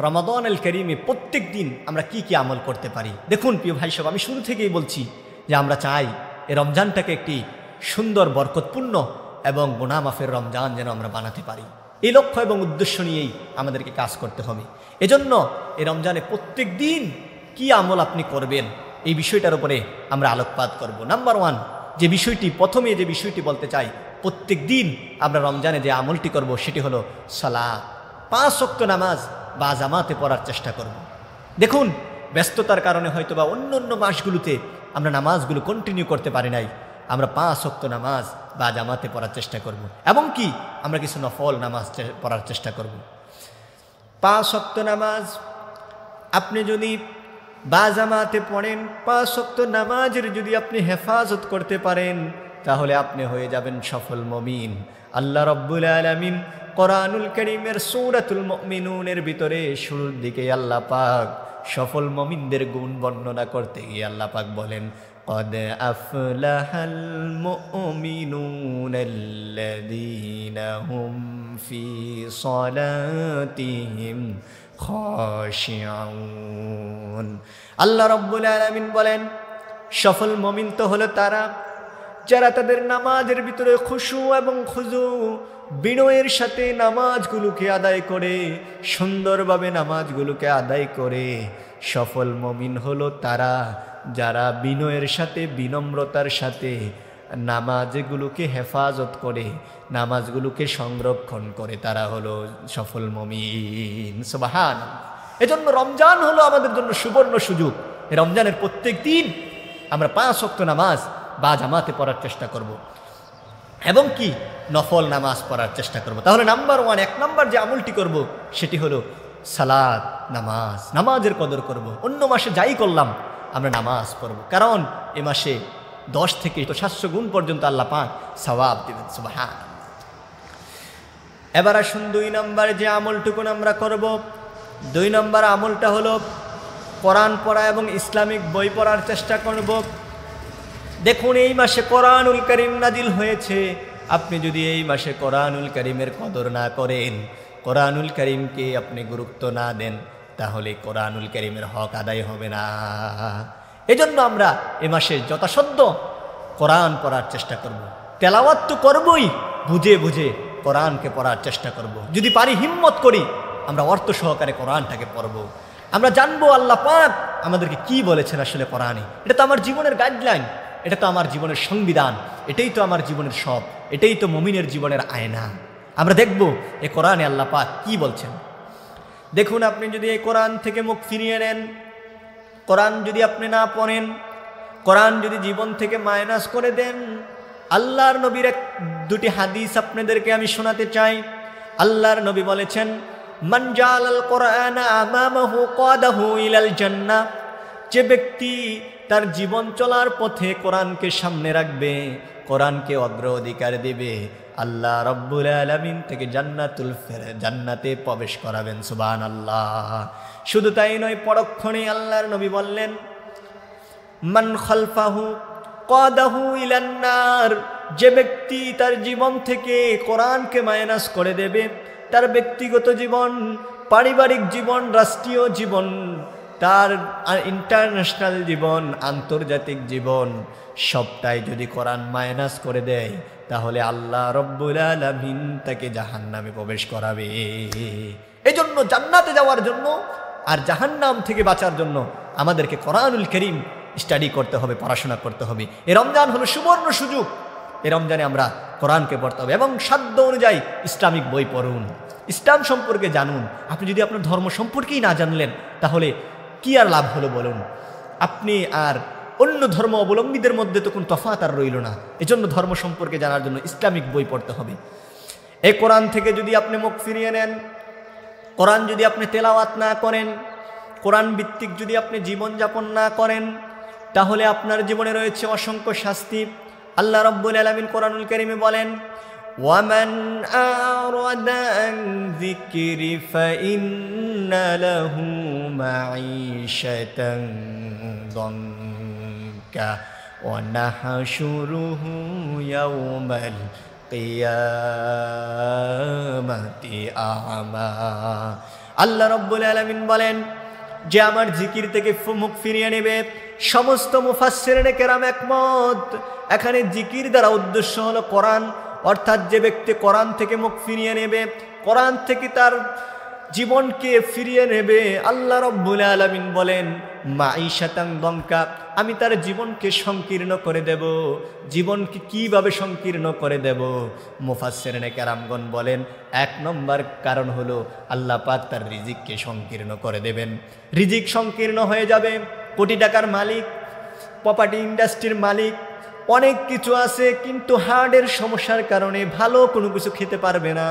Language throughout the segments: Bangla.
রমাদানুল কারীমে প্রত্যেক দিন আমরা কি কি আমল করতে পারি। দেখুন প্রিয় ভাই সব, আমি শুরু থেকেই বলছি যে আমরা চাই এই রমজানটাকে একটি সুন্দর বরকতপূর্ণ এবং গুনাহ মাফের রমজান যেন আমরা বানাতে পারি। এই লক্ষ্য এবং উদ্দেশ্য নিয়েই আমাদেরকে কাজ করতে হবে। এজন্য এই রমজানে প্রত্যেক দিন কি আমল আপনি করবেন এই বিষয়টার উপরে আমরা আলোকপাত করব। নাম্বার 1 যে বিষয়টি, প্রথমে যে বিষয়টি বলতে চাই, প্রত্যেক দিন আমরা রমজানে যে আমলটি করব সেটি হলো সালাত। 5 ওয়াক্ত নামাজ বা জামাতে পড়ার চেষ্টা করব। দেখুন ব্যস্ততার কারণে হয়তো বা অন্য অন্য মাসগুলোতে আমরা নামাজগুলো কন্টিনিউ করতে পারি নাই। আমরা 5 ওয়াক্ত নামাজ বা জামাতে পড়ার চেষ্টা করব এবং কি আমরা কিছু নফল নামাজ পড়ার চেষ্টা করব। 5 ওয়াক্ত নামাজ আপনি যদি বা জামাতে পড়েন, 5 ওয়াক্ত নামাজের যদি আপনি হেফাজত করতে পারেন তাহলে আপনি হয়ে যাবেন সফল মুমিন। আল্লাহ রাব্বুল আলামিন কোরআনুল কারীমের সূরাতুল মুমিনুনের ভিতরে শুরুর দিকে আল্লাহ পাক সফল মুমিনদের গুণ বর্ণনা করতে গিয়ে আল্লাহ পাক বলেন, قد أفلح المؤمنون الذين هم في صلاتهم خاشعون। আল্লাহ রাব্বুল আলামিন বলেন সফল মুমিন তো হলো তারা যারা তাদের নামাজের ভিতরে খুশু এবং খুজু বিনয়ের সাথে নামাজগুলোকে আদায় করে, সুন্দরভাবে নামাজগুলোকে আদায় করে। সফল মুমিন হলো তারা যারা বিনয়ের সাথে, বিনম্রতার সাথে নামাজগুলোকে হেফাজত করে, নামাজগুলোকে সংরক্ষণ করে, তারা হলো সফল মুমিন। সুবহানাল্লাহ। এজন্য রমজান হলো আমাদের জন্য সুবর্ণ সুযোগ। এই রমজানের প্রত্যেক দিন আমরা 5 ওয়াক্ত নামাজ বা জামাতে পড়ার চেষ্টা করব এবং কি নফল নামাজ পড়ার চেষ্টা করব। তাহলে নাম্বার 1, 1 নম্বর যে আমলটি করব সেটি হলো সালাত, নামাজ। নামাজের কদর করব। অন্য মাসে যাই করলাম আমরা নামাজ পড়ব, কারণ এ মাসে 10 থেকে 700 গুণ পর্যন্ত আল্লাহ পাক সওয়াব দিবেন। সুবহানাল্লাহ। এবার আসুন 2 নম্বর যে আমলটুকুন আমরা করব, 2 নম্বর আমলটা হলো কোরআন পড়া এবং ইসলামিক বই পড়ার চেষ্টা করব। দেখুন এই মাসে কোরআনুল কারীম নাজিল হয়েছে। আপনি যদি এই মাসে কোরআনুল কারীমের কদর না করেন, কোরআনুল কারীমকে আপনি গুরুত্ব না দেন, তাহলে কোরআনুল কারীমের হক আদায় হবে না। এজন্য আমরা এ মাসে যথাসাধ্য কোরআন পড়ার চেষ্টা করব। তেলাওয়াত তো করবই, বুঝে বুঝে কোরআনকে পড়ার চেষ্টা করব। যদি পারি হিম্মত করি আমরা অর্থ সহকারে কোরআনটাকে পড়ব। আমরা জানবো আল্লাহ পাক আমাদেরকে কি বলেছেন আসলে কোরআনে। এটা তো আমার জীবনের গাইডলাইন, এটা তো আমার জীবনের সংবিধান, এটাই তো আমার জীবনের সব, এটাই তো মুমিনের জীবনের আয়না। আমরা দেখব এই কোরআনে আল্লাহ পাক কি বলছেন। দেখুন আপনি যদি এই কোরআন থেকে মুখ ফিরিয়ে নেন, কোরআন যদি আপনি না পড়েন, কোরআন যদি জীবন থেকে মাইনাস করে দেন, আল্লাহর নবীর 2টি হাদিস আপনাদেরকে আমি শোনাতে চাই। আল্লাহর নবী বলেছেন, মান জাআলাল কোরআনা আমামাহু কাদাহু ইলাল জান্নাহ। যে ব্যক্তি তার জীবন চলার পথে কোরআনকে সামনে রাখবে, কোরআনকে অগ্রাধিকার দেবে, আল্লাহ রাব্বুল আলামিন থেকে জান্নাতে প্রবেশ করাবেন। সুবহানাল্লাহ। শুধু তাই নয়, পরক্ষণে আল্লাহর নবী বললেন, মান খালফাহু কাদাহু ইলান নার। যে ব্যক্তি তার জীবন থেকে কোরআনকে মাইনাস করে দেবে, তার ব্যক্তিগত জীবন, পারিবারিক জীবন, রাষ্ট্রীয় জীবন, তার ইন্টারন্যাশনাল জীবন, আন্তর্জাতিক জীবন, সবটাই যদি কোরআন মাইনাস করে দেয়, তাহলে আল্লাহ রাব্বুল আলামিন তাকে জাহান্নামে প্রবেশ করাবে। এজন্য জান্নাতে যাওয়ার জন্য আর জাহান্নাম থেকে বাঁচার জন্য আমাদেরকে কোরআনুল কারীম স্টাডি করতে হবে, পড়াশোনা করতে হবে। এই রমজান হলো সুবর্ণ সুযোগ। এই রমজানে আমরা কোরআনকে পড়তে হবে এবং সাধ্য অনুযায়ী ইসলামিক বই পড়ুন, ইসলাম সম্পর্কে জানুন। আপনি যদি আপনার ধর্ম সম্পর্কেই না জানলেন তাহলে কি আর লাভ হলো বলুন? আপনি আর অন্য ধর্ম অবলম্বীদের মধ্যে তো কোনো তফাৎ আর রইল না। এজন্য ধর্ম সম্পর্কে জানার জন্য ইসলামিক বই পড়তে হবে। এই কোরআন থেকে যদি আপনি মুখ ফিরিয়ে নেন, কোরআন যদি আপনি তেলাওয়াত না করেন, কোরআন ভিত্তিক যদি আপনি জীবনযাপন না করেন, তাহলে আপনার জীবনে রয়েছে অসংখ্য শাস্তি। আল্লাহ রাব্বুল আলামিন কোরআনুল কারীমে বলেন, ওয়ামান আরাদা আন যিকরি ফাইন্না লাহু মাঈশাতান দানকা ওয়া নাহশুরুহু ইয়াওমাল কিয়ামাতি আ'মা। আল্লাহ রাব্বুল আলামিন বলেন, যে আমার জিকির থেকে মুখ ফিরিয়ে নেবে, সমস্ত মুফাসসিরিনে কেরাম একমত, এখানে জিকির দ্বারা উদ্দেশ্য হলো কোরআন। অর্থাৎ যে ব্যক্তি কোরআন থেকে মুখ ফিরিয়ে নেবে, কোরআন থেকে তার জীবনকে ফিরিয়ে নেবে, আল্লাহ রাব্বুল আলামিন বলেন মাঈশাতান দনকা, আমি তার জীবনকে সংকীর্ণ করে দেব। জীবনকে কিভাবে সংকীর্ণ করে দেব? মুফাসসিরিনে কেরামগণ বলেন, এক নম্বর কারণ হলো আল্লাহ পাক তার রিজিককে সংকীর্ণ করে দেবেন। রিজিক সংকীর্ণ হয়ে যাবে। কোটি টাকার মালিক, প্রপার্টি ইন্ডাস্ট্রির মালিক, অনেক কিছু আছে, কিন্তু হার্টের সমস্যার কারণে ভালো কোনো কিছু খেতে পারবে না,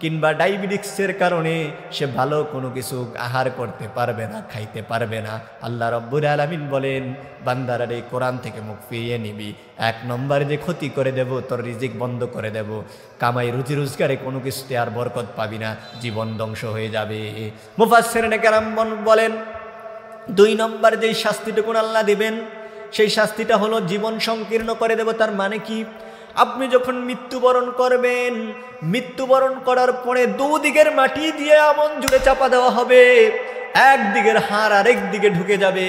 কিংবা ডায়াবেটিক্সের কারণে সে ভালো কোনো কিছু আহার করতে পারবে না, খাইতে পারবে না। আল্লাহ রাব্বুল আলামিন বলেন, বান্দারা রে কোরআন থেকে মুখ ফিরিয়ে নিবি, এক নম্বরে যে ক্ষতি করে দেব, তোর রিজিক বন্ধ করে দেব, কামাই রুজি রোজগারে কোনো কিছুতে আর বরকত পাবি না, জীবন ধ্বংস হয়ে যাবে। মুফাসসিরিনে কেরাম বলেন, দুই নম্বর যেই শাস্তিটুকুন আল্লাহ দিবেন, সেই শাস্তিটা হলো জীবন সংকীর্ণ করে দেব। তার মানে কি? আপনি যখন মৃত্যুবরণ করবেন, মৃত্যুবরণ করার পরে দুদিকের মাটি দিয়ে এমন জুড়ে চাপা দেওয়া হবে, একদিকের হাড় আরেক দিকে ঢুকে যাবে,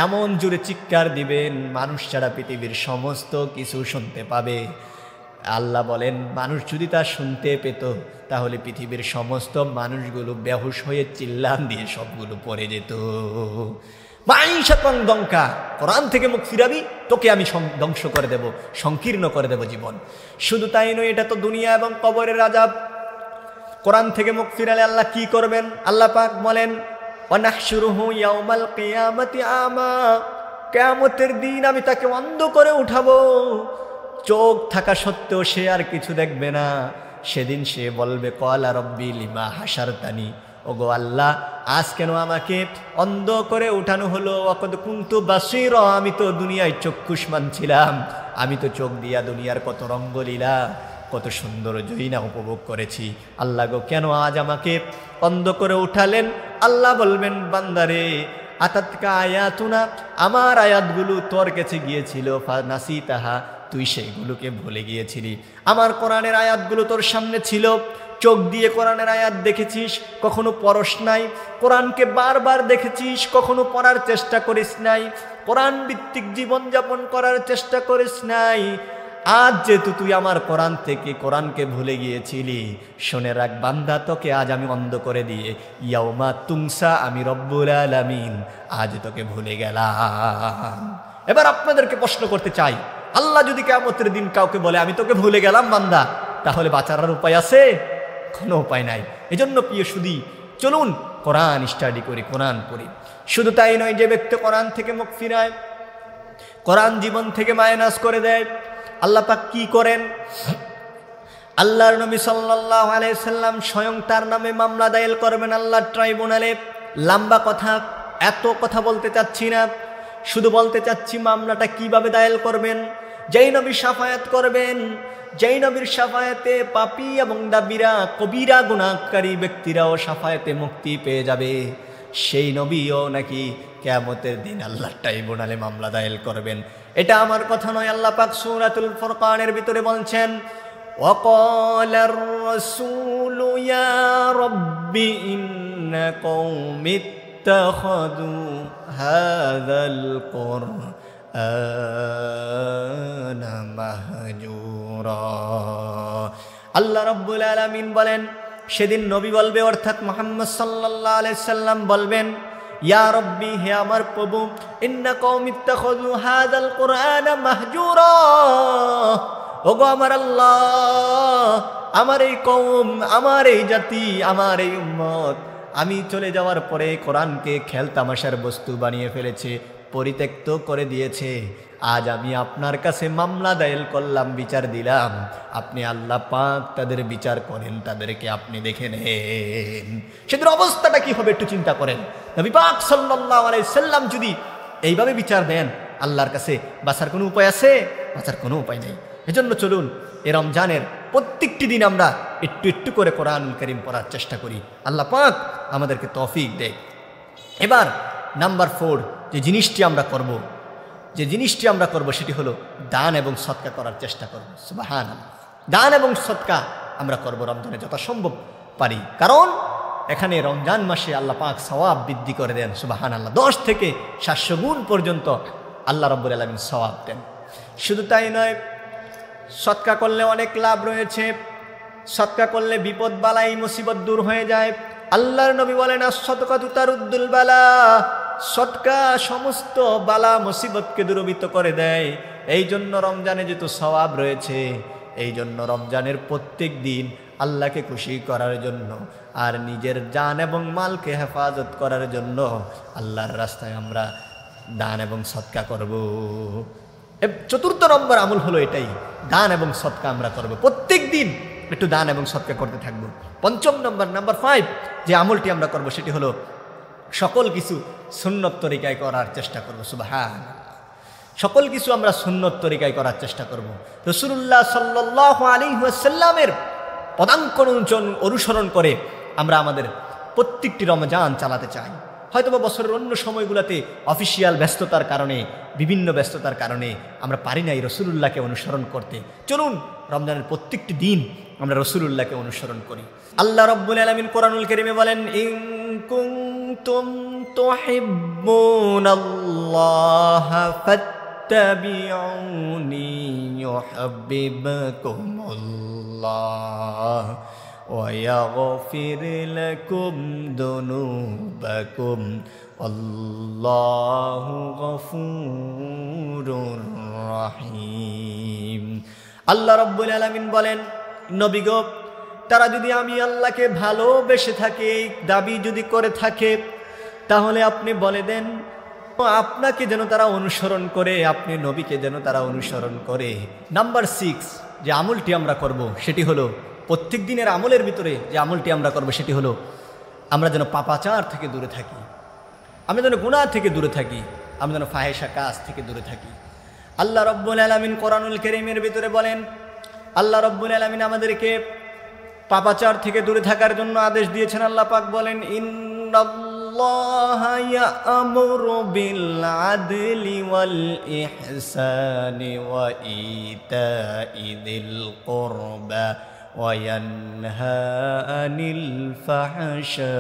এমন জুড়ে চিৎকার দিবেন, মানুষ ছাড়া পৃথিবীর সমস্ত কিছু শুনতে পাবে। আল্লাহ বলেন, মানুষ যদি তা শুনতে পেত, তাহলে পৃথিবীর সমস্ত মানুষগুলো বেহুশ হয়ে চিল্লান দিয়ে সবগুলো পড়ে যেত। মাঈশাতান দনকা, কোরআন থেকে মুখ ফিরাবি, তোকে আমি ধ্বংস করে দেব, সংকীর্ণ করে দেব জীবন। শুধু তাই নয়, এটা তো দুনিয়া এবং কবরের আযাব। কোরআন থেকে মুখ ফিরালে আল্লাহ কি করবেন? আল্লাহ পাক বলেন, ওয়ানাহশুরুহু ইয়াউমাল কিয়ামাতি আমা, কিয়ামতের দিন আমি তাকে অন্ধ করে উঠাবো। চোখ থাকা সত্ত্বেও সে আর কিছু দেখবে না। সেদিন সে বলবে, ক্বালা রাব্বি লিমা হাশারতানি, ওগো আল্লাহ, আজ কেন আমাকে অন্ধ করে উঠানো হলো? ওয়াকাদ কুনতু বাসীরা, আমি তো দুনিয়ায় চক্ষুষ্মান ছিলাম, আমি তো চোখ দিয়া দুনিয়ার কত রঙ্গলীলা, কত সুন্দর জয়না উপভোগ করেছি। আল্লাহ গো, কেন আজ আমাকে অন্ধ করে উঠালেন? আল্লাহ বলবেন, বান্দারে, আতাতকা আয়াতুনা, আমার আয়াতগুলো তোর কাছে গিয়েছিল, ফানাসিতাহা, তুই সেইগুলোকে ভুলে গিয়েছিলি। আমার কোরআনের আয়াতগুলো তোর সামনে ছিল, চোখ দিয়ে কোরআনের আয়াত দেখেছিস, কখনো পড়স নাই। কোরআনকে বারবার দেখেছিস, কখনো পড়ার চেষ্টা করিস নাই। কোরআন ভিত্তিক জীবনযাপন করার চেষ্টা করিস নাই। আজ যেহেতু তুই আমার কোরআন থেকে কোরআনকে ভুলে গিয়েছিলি, শুনে রাখ বান্দা, তোকে আজ আমি অন্ধ করে দিয়ে ইয়াউমা তুমসা, আমি রব্বুল আলামিন আজ তোকে ভুলে গেলাম। এবার আপনাদেরকে প্রশ্ন করতে চাই, আল্লাহ যদি কিয়ামতের দিন কাউকে বলে আমি তোকে ভুলে গেলাম বান্দা, তাহলে বাঁচার উপায় আছে? কোনো উপায় নাই। এজন্য প্রিয় সুধী, চলুন কোরআন স্টাডি করি, কোরআন পড়ি। শুধু তাই নয়, যে ব্যক্তি কোরআন থেকে মুখ ফিরায়, কোরআন জীবন থেকে মাইনাস করে দেয়, আল্লাহ পাক কি করেন? আল্লাহর নবী সাল্লাল্লাহু আলাইহি সাল্লাম স্বয়ং তার নামে মামলা দায়ের করবেন আল্লাহর ট্রাইব্যুনালে। লম্বা কথা, এত কথা বলতে চাচ্ছি না, শুধু বলতে চাচ্ছি মামলাটা কিভাবে দায়ের করবেন। যেই নবী শাফায়াত করবেন, যেই নবীর শাফায়াতে পাপী এবং দাবিরা, কবিরা গুনাহকারী ব্যক্তিরাও শাফায়াতে মুক্তি পেয়ে যাবে, সেই নবীও নাকি কিয়ামতের দিন আল্লাহর ট্রাইব্যুনালে মামলা দায়ের করবেন। এটা আমার কথা নয়, আল্লাহ পাক সূরাতুল ফুরকানের ভিতরে বলছেন, ওয়াকালার রাসূলু ইয়া রাব্বি ইন্না কওমি ইত্তাখাযু হাযাল কুরআনা মাহজুরা। আল্লাহ রাব্বুল আলামিন বলেন, সেদিন নবী বলবে, অর্থাৎ মুহাম্মদ সাল্লাল্লাহু আলাইহি সাল্লাম বলবেন, ইয়া রব্বি, হে আমার প্রভু, ইন্না কওমি ইত্তাখাযু হাযাল কুরআনা মাহজুরা, ওগো আমার আল্লাহ, আমার এই কওম, আমার এই জাতি, আমার এই উম্মত, আমি চলে যাওয়ার পরে কোরআনকে খেলতামাশার বস্তু বানিয়ে ফেলেছে, পরিত্যক্ত করে দিয়েছে। আজ আমি আপনার কাছে মামলা দায়ের করলাম, বিচার দিলাম, আপনি আল্লাহ পাক তাদের বিচার করেন, তাদেরকে আপনি দেখে নেন। সেদের অবস্থাটা কি হবে একটু চিন্তা করেন। নবী পাক সাল্লাল্লাহু আলাইহি সাল্লাম যদি এইভাবে বিচার দেন, আল্লাহর কাছে বাঁচার কোনো উপায় আছে? বাঁচার কোনো উপায় নেই। এজন্য চলুন এ রমজানের প্রত্যেকটি দিন আমরা একটু একটু করে কোরআনুল কারীম পড়ার চেষ্টা করি, আল্লাহ পাক আমাদেরকে তৌফিক দেয়। এবার নাম্বার 4 যে জিনিসটি আমরা করব, সেটি হলো দান এবং সদকা করার চেষ্টা করব। সুবহানাল্লাহ, দান এবং সদকা আমরা করব রমজানে যথাসম্ভব পারি। কারণ এখানে রমজান মাসে আল্লাহ পাক সওয়াব বৃদ্ধি করে দেন সুবহানাল্লাহ। 10 থেকে 700 গুণ পর্যন্ত আল্লাহ রাব্বুল আলামিন সওয়াব দেন। শুধু তাই নয়, সদকা করলে অনেক লাভ রয়েছে। সদকা করলে বিপদ বালাই মুসিবত দূর হয়ে যায়। আল্লাহর নবী বলেন, আস-সাদকাতু তারুদ্দুল বালা, সদকা সমস্ত বালা মুসিবতকে দূরীভূত করে দেয়। এই জন্য রমজানে যেহেতু সওয়াব রয়েছে, এই জন্য রমজানের প্রত্যেক দিন আল্লাহকে খুশি করার জন্য আর নিজের জান এবং মালকে হেফাজত করার জন্য আল্লাহর রাস্তায় আমরা দান এবং সদকা করব। 4র্থ নম্বর আমল হলো এটাই, দান এবং সদকা আমরা করব। প্রত্যেক দিন একটু দান এবং সদকা করতে থাকবো। 5ম নম্বর, নাম্বার 5 যে আমলটি আমরা করব সেটি হলো সকল কিছু সুন্নত তরিকায় করার চেষ্টা করব। সুবহানাল্লাহ, সকল কিছু আমরা সুন্নত তরিকায় করার চেষ্টা করব। রাসূলুল্লাহ সাল্লাল্লাহু আলাইহি ওয়াসাল্লামের পদাঙ্ক অনুসরণ করে আমরা আমাদের প্রত্যেকটি রমজান চালাতে চাই। হয়তোবা বছরের অন্য সময়গুলোতে অফিসিয়াল ব্যস্ততার কারণে, বিভিন্ন ব্যস্ততার কারণে আমরা পারি না এই রাসূলুল্লাহকে অনুসরণ করতে। চলুন রমজানের প্রত্যেকটি দিন আমরা রাসূলুল্লাহকে অনুসরণ করি। আল্লাহ রাব্বুল আলামিন কোরআনুল কারীমে বলেন, ইন কুনতুম তুহিব্বুনাল্লাহা ফাত্তাবিউনি ইউহিব্বুকুমুল্লাহ ওয়া ইয়াগফির লাকুম যুনুবাকুম আল্লাহু গফুরুর রহিম। আল্লাহ রাব্বুল আলামিন বলেন, নবী গো, তারা যদি আমি আল্লাহকে ভালোবেসে থাকে, এই দাবি যদি করে থাকে, তাহলে আপনি বলে দেন আপনাকে যেন তারা অনুসরণ করে, আপনি নবীকে যেন তারা অনুসরণ করে। নাম্বার 6 যে আমলটি আমরা করব সেটি হলো, প্রত্যেক দিনের আমলের ভিতরে যে আমলটি আমরা করব সেটি হলো আমরা যেন পাপাচার থেকে দূরে থাকি, আমরা যেন গুনাহ থেকে দূরে থাকি, আমরা যেন ফাহেসা কাজ থেকে দূরে থাকি। আল্লাহ রাব্বুল আলামিন কোরআনুল কারীমের ভিতরে বলেন, আল্লাহ রাব্বুল আলামিন আমাদেরকে পাপাচার থেকে দূরে থাকার জন্য আদেশ দিয়েছেন। আল্লাহ পাক বলেন, ইন্নাল্লাহা ইয়া'মুরু বিল আদলি ওয়াল ইহসানি ওয়া ইতা'i যিল কুরবা ওয়া ইয়ানহা আনিল ফাহশাই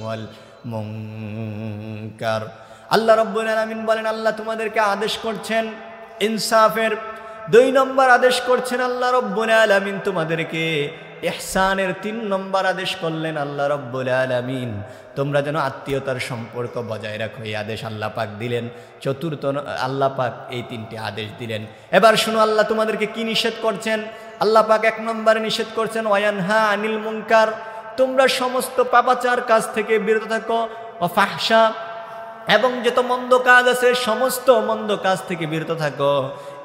ওয়াল মুনকার। আল্লাহ রাব্বুল আলামিন বলেন, আল্লাহ তোমাদেরকে আদেশ করছেন ইনসাফের। 2 নম্বর আদেশ করছেন আল্লাহ রাব্বুল আলামিন তোমাদেরকে ইহসানের। 3 নম্বর আদেশ করলেন আল্লাহ রাব্বুল আলামিন তোমরা যেন আত্মীয়তার সম্পর্ক বজায় রাখো, এই আদেশ আল্লাহ পাক দিলেন। 4র্থ আল্লাহ পাক এই 3টি আদেশ দিলেন। এবার শুনো আল্লাহ তোমাদেরকে কি নিষেধ করছেন। আল্লাহ পাক 1 নম্বরে নিষেধ করছেন ওয়ায়ানহা আনিল মুনকার, তোমরা সমস্ত পাপাচার কাজ থেকে বিরত থাকো, ও ফাহশা এবং যত মন্দ কাজ আছে সমস্ত মন্দ কাজ থেকে বিরত থাকো।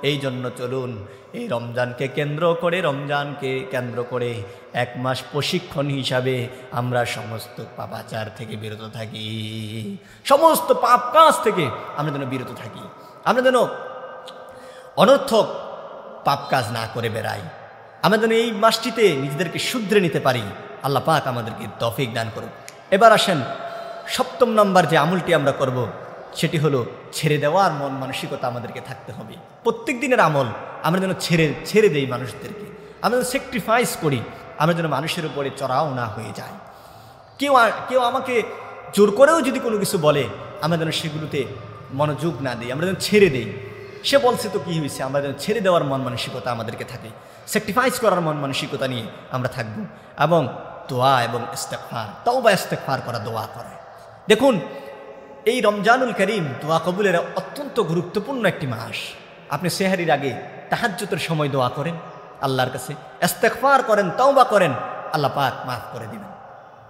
এই জন্য চলুন এই রমজানকে কেন্দ্র করে 1 মাস প্রশিক্ষণ হিসাবে আমরা সমস্ত পাপাচার থেকে বিরত থাকি, সমস্ত পাপ কাজ থেকে আমরা যেন বিরত থাকি, আমরা যেন অনর্থক পাপ কাজ না করে বেড়াই, আমরা যেন এই মাসটিতে নিজেদেরকে শুধরে নিতে পারি। আল্লাহ পাক আমাদেরকে তৌফিক দান করুন। এবার আসেন 7ম নম্বর যে আমলটি আমরা করব সেটি হলো ছেড়ে দেওয়ার মন মানসিকতা আমাদেরকে থাকতে হবে। প্রত্যেক দিনের আমল আমরা যেন ছেড়ে দেই মানুষদেরকে, আমরা যেন স্যাক্রিফাইস করি, আমরা যেন মানুষের উপরে চড়াও না হয়ে যায়। কেউ আমাকে জোর করেও যদি কোনো কিছু বলে আমরা যেন সেগুলোতে মনোযোগ না দিই, আমরা যেন ছেড়ে দেই। সে বলছে তো কী হয়েছে, আমরা যেন ছেড়ে দেওয়ার মন মানসিকতা আমাদেরকে থাকে, স্যাক্রিফাইস করার মন মানসিকতা নিয়ে আমরা থাকব। এবং দোয়া এবং ইস্তেগফার, তওবা ইস্তেগফার করা, দোয়া করা। দেখুন এই রমজানুল কারীম দোয়া কবুলের অত্যন্ত গুরুত্বপূর্ণ একটি মাস। আপনি সেহরির আগে তাহাজ্জুদের সময় দোয়া করেন, আল্লাহর কাছে ইস্তেগফার করেন, তওবা করেন, আল্লাহ পাক মাফ করে দিবেন।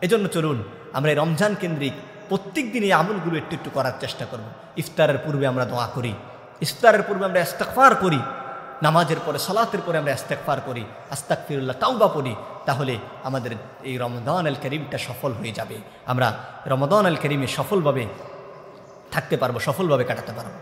এজন্য চলুন আমরা এই রমজান কেন্দ্রিক প্রত্যেক দিন এই আমলগুলো একটু একটু করার চেষ্টা করব। ইফতারের পূর্বে আমরা দোয়া করি, ইফতারের পূর্বে আমরা ইস্তেগফার করি, নামাজের পরে সালাতের পরে আমরা ইস্তেগফার করি, আস্তাগফিরুল্লাহ, তাওবা পড়ি। তাহলে আমাদের এই রমাদান আল কারীমটা সফল হয়ে যাবে, আমরা রমাদান আল কারীমে সফলভাবে থাকতে পারবো, সফলভাবে কাটাতে পারবো।